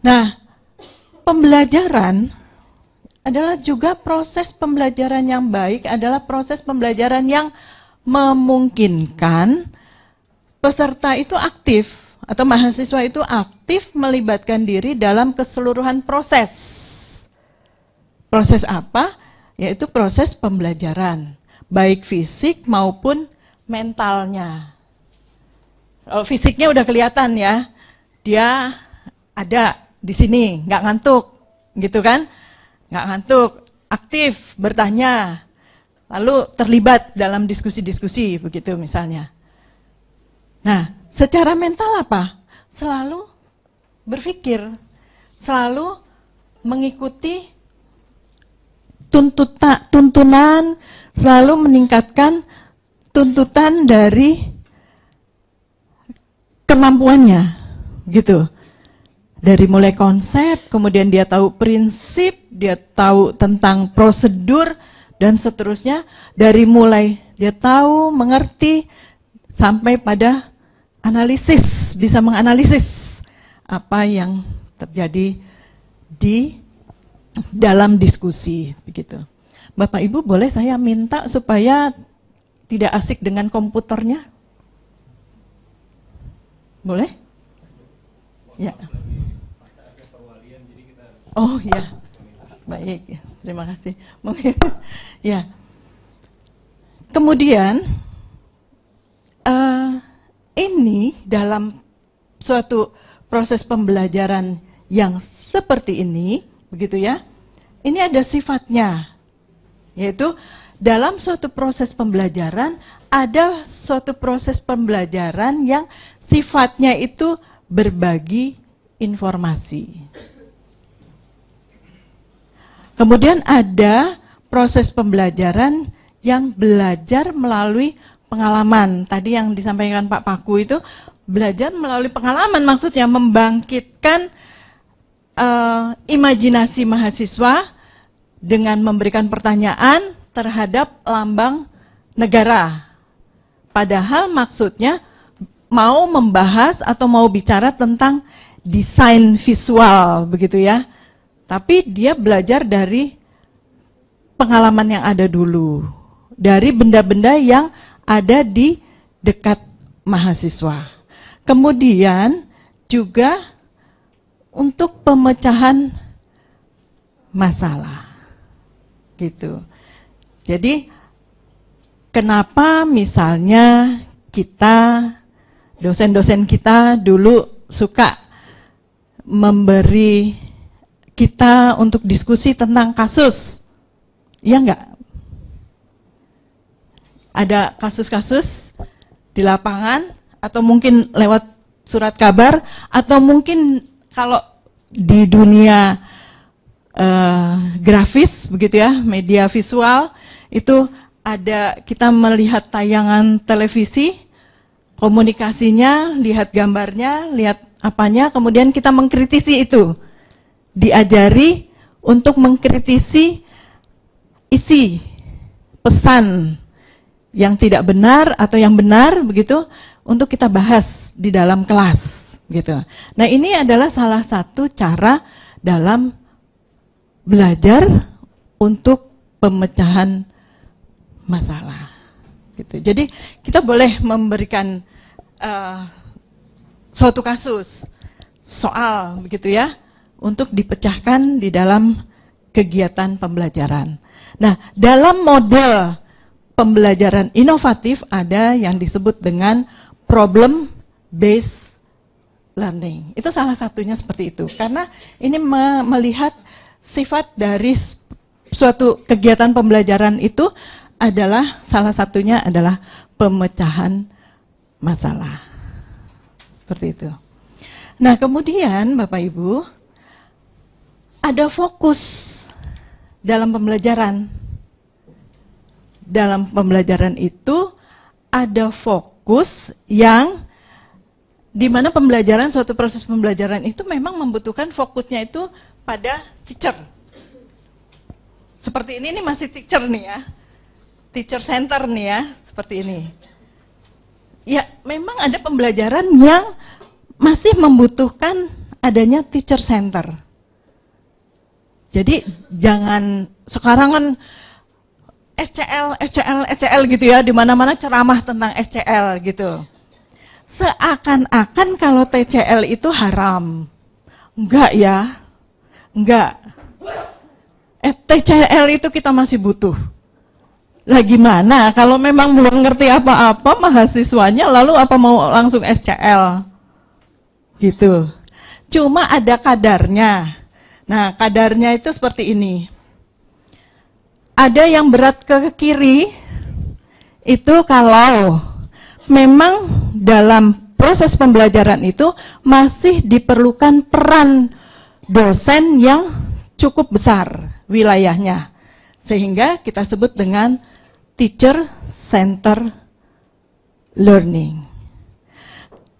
Nah, pembelajaran adalah juga proses pembelajaran yang baik, adalah proses pembelajaran yang memungkinkan peserta itu aktif atau mahasiswa itu aktif melibatkan diri dalam keseluruhan proses. Proses apa? Yaitu proses pembelajaran, baik fisik maupun mentalnya. Kalau fisiknya udah kelihatan ya, dia ada di sini, nggak ngantuk, gitu kan? Nggak ngantuk, aktif, bertanya, lalu terlibat dalam diskusi-diskusi, begitu misalnya. Nah, secara mental apa? Selalu berpikir, selalu mengikuti tuntunan, selalu meningkatkan tuntutan dari kemampuannya, gitu. Dari mulai konsep, kemudian dia tahu prinsip, dia tahu tentang prosedur, dan seterusnya. Dari mulai dia tahu, mengerti, sampai pada analisis, bisa menganalisis apa yang terjadi di dalam diskusi, begitu. Bapak Ibu, boleh saya minta supaya tidak asik dengan komputernya? Boleh? Ya. Oh ya, baik, terima kasih. Mungkin, ya. Kemudian ini dalam suatu proses pembelajaran yang seperti ini, begitu ya. Ini ada sifatnya, yaitu dalam suatu proses pembelajaran ada suatu proses pembelajaran yang sifatnya itu berbagi informasi. Kemudian ada proses pembelajaran yang belajar melalui pengalaman. Tadi yang disampaikan Pak Paku itu belajar melalui pengalaman, maksudnya membangkitkan imajinasi mahasiswa dengan memberikan pertanyaan terhadap lambang negara. Padahal maksudnya mau membahas atau mau bicara tentang desain visual, begitu ya. Tapi dia belajar dari pengalaman yang ada dulu, dari benda-benda yang ada di dekat mahasiswa. Kemudian juga untuk pemecahan masalah, gitu. Jadi kenapa misalnya kita, dosen-dosen kita dulu suka memberi kita untuk diskusi tentang kasus, iya enggak? Ada kasus-kasus di lapangan, atau mungkin lewat surat kabar, atau mungkin kalau di dunia grafis, begitu ya, media visual, itu ada kita melihat tayangan televisi, komunikasinya, lihat gambarnya, lihat apanya, kemudian kita mengkritisi itu. Diajari untuk mengkritisi isi pesan yang tidak benar atau yang benar, begitu, untuk kita bahas di dalam kelas, gitu. Nah, ini adalah salah satu cara dalam belajar untuk pemecahan masalah, gitu. Jadi kita boleh memberikan suatu kasus, soal, begitu ya, untuk dipecahkan di dalam kegiatan pembelajaran. Nah, dalam model pembelajaran inovatif ada yang disebut dengan problem based learning. Itu salah satunya seperti itu. Karena ini melihat sifat dari suatu kegiatan pembelajaran itu adalah salah satunya adalah pemecahan masalah. Seperti itu. Nah, kemudian Bapak Ibu, ada fokus dalam pembelajaran. Dalam pembelajaran itu ada fokus yang dimana pembelajaran, suatu proses pembelajaran itu memang membutuhkan fokusnya itu pada teacher. Seperti ini masih teacher nih ya, teacher center nih ya, seperti ini. Ya, memang ada pembelajaran yang masih membutuhkan adanya teacher center. Jadi jangan sekarang kan SCL gitu ya, di mana-mana ceramah tentang SCL gitu. Seakan-akan kalau TCL itu haram. Enggak ya, enggak. TCL itu kita masih butuh. Lah gimana kalau memang belum ngerti apa-apa mahasiswanya, lalu apa mau langsung SCL? Gitu. Cuma ada kadarnya. Nah, kadarnya itu seperti ini. Ada yang berat ke kiri, itu kalau memang dalam proses pembelajaran itu masih diperlukan peran dosen yang cukup besar wilayahnya. Sehingga kita sebut dengan teacher center learning.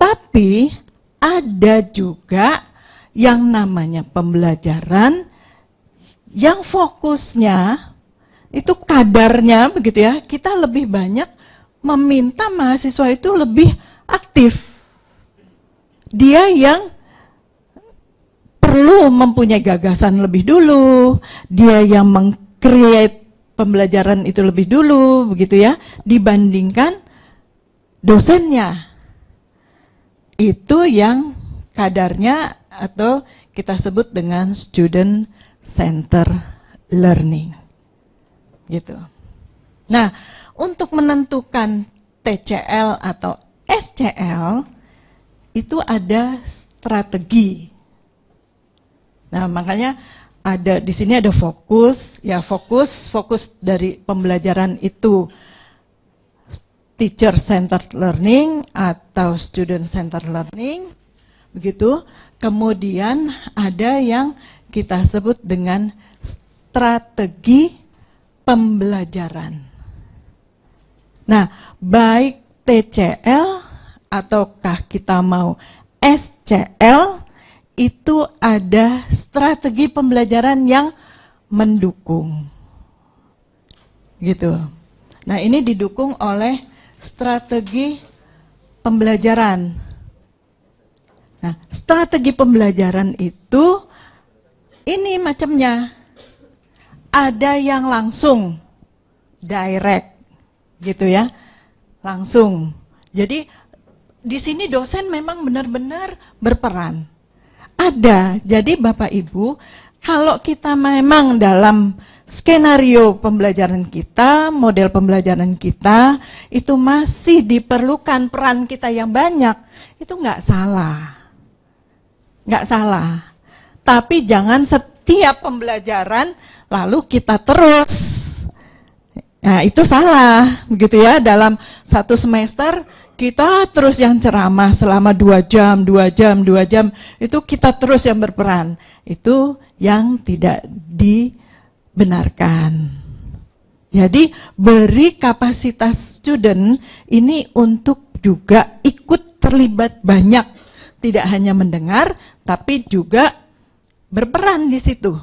Tapi ada juga yang namanya pembelajaran yang fokusnya itu kadarnya begitu ya, kita lebih banyak meminta mahasiswa itu lebih aktif. Dia yang perlu mempunyai gagasan lebih dulu, dia yang meng-create pembelajaran itu lebih dulu begitu ya, dibandingkan dosennya. Itu yang kadarnya atau kita sebut dengan student center learning. Gitu. Nah, untuk menentukan TCL atau SCL itu ada strategi. Nah, makanya ada di sini ada fokus, ya fokus dari pembelajaran itu teacher centered learning atau student centered learning. Begitu. Kemudian ada yang kita sebut dengan strategi pembelajaran. Nah, baik TCL ataukah kita mau SCL, itu ada strategi pembelajaran yang mendukung. Gitu. Nah, ini didukung oleh strategi pembelajaran. Nah, strategi pembelajaran itu ini macamnya. Ada yang langsung, direct, gitu ya, langsung. Jadi di sini dosen memang benar-benar berperan. Ada, jadi Bapak Ibu, kalau kita memang dalam skenario pembelajaran kita, model pembelajaran kita, itu masih diperlukan peran kita yang banyak, itu nggak salah. Nggak salah. Tapi jangan setiap pembelajaran lalu kita terus. Nah, itu salah, begitu ya. Dalam satu semester kita terus yang ceramah selama 2 jam, 2 jam, 2 jam, itu kita terus yang berperan. Itu yang tidak dibenarkan. Jadi beri kapasitas student ini untuk juga ikut terlibat banyak. Tidak hanya mendengar, tapi juga berperan di situ.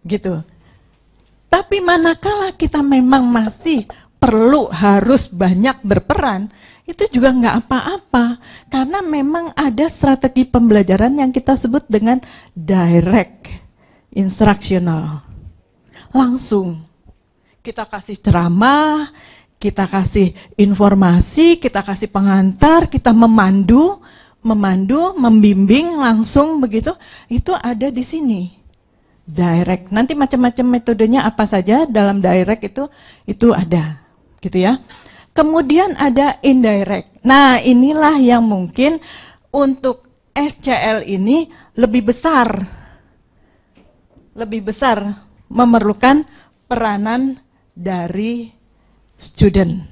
Gitu. Tapi manakala kita memang masih perlu harus banyak berperan, itu juga nggak apa-apa. Karena memang ada strategi pembelajaran yang kita sebut dengan direct instructional. Langsung. Kita kasih ceramah, kita kasih informasi, kita kasih pengantar, kita memandu, membimbing langsung begitu, itu ada di sini. Direct. Nanti macam-macam metodenya apa saja dalam direct itu ada, gitu ya. Kemudian ada indirect. Nah, inilah yang mungkin untuk SCL ini lebih besar memerlukan peranan dari student.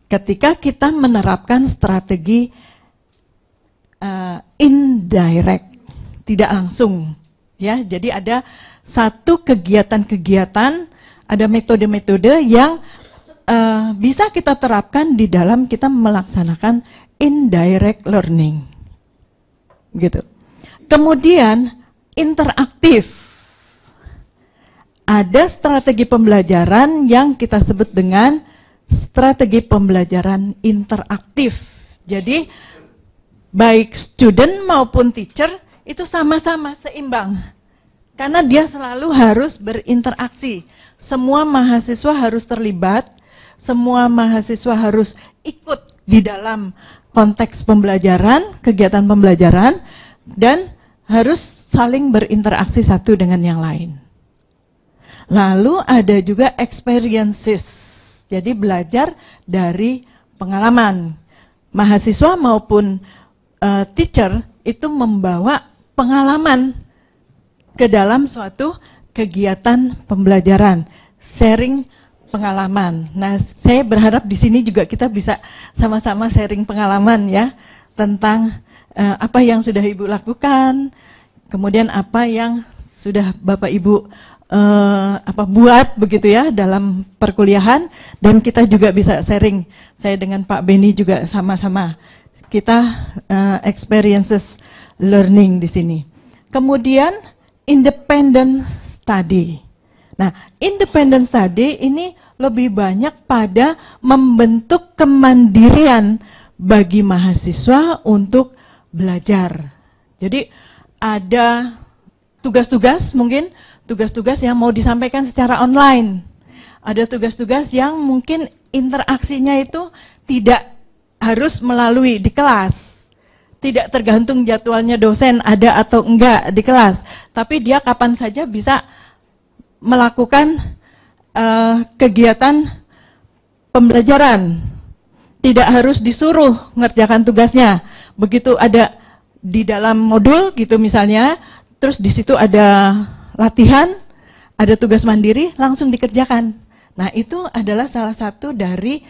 Ketika kita menerapkan strategi indirect, tidak langsung, ya. Jadi ada satu kegiatan-kegiatan, ada metode-metode yang bisa kita terapkan di dalam kita melaksanakan indirect learning, gitu. Kemudian interaktif. Ada strategi pembelajaran yang kita sebut dengan strategi pembelajaran interaktif. Jadi baik student maupun teacher itu sama-sama seimbang. Karena dia selalu harus berinteraksi. Semua mahasiswa harus terlibat, semua mahasiswa harus ikut di dalam konteks pembelajaran, kegiatan pembelajaran, dan harus saling berinteraksi satu dengan yang lain. Lalu ada juga experiences, jadi belajar dari pengalaman. Mahasiswa maupun teacher itu membawa pengalaman ke dalam suatu kegiatan pembelajaran, sharing pengalaman. Nah, saya berharap di sini juga kita bisa sama-sama sharing pengalaman ya, tentang apa yang sudah Ibu lakukan, kemudian apa yang sudah Bapak Ibu buat begitu ya dalam perkuliahan, dan kita juga bisa sharing. Saya dengan Pak Beni juga sama-sama kita experiences learning di sini. Kemudian independent study. Nah, independent study ini lebih banyak pada membentuk kemandirian bagi mahasiswa untuk belajar. Jadi ada tugas-tugas, mungkin tugas-tugas yang mau disampaikan secara online. Ada tugas-tugas yang mungkin interaksinya itu tidak harus melalui di kelas. Tidak tergantung jadwalnya dosen ada atau enggak di kelas, tapi dia kapan saja bisa melakukan kegiatan pembelajaran. Tidak harus disuruh mengerjakan tugasnya. Begitu ada di dalam modul gitu misalnya, terus di situ ada latihan, ada tugas mandiri, langsung dikerjakan. Nah, itu adalah salah satu dari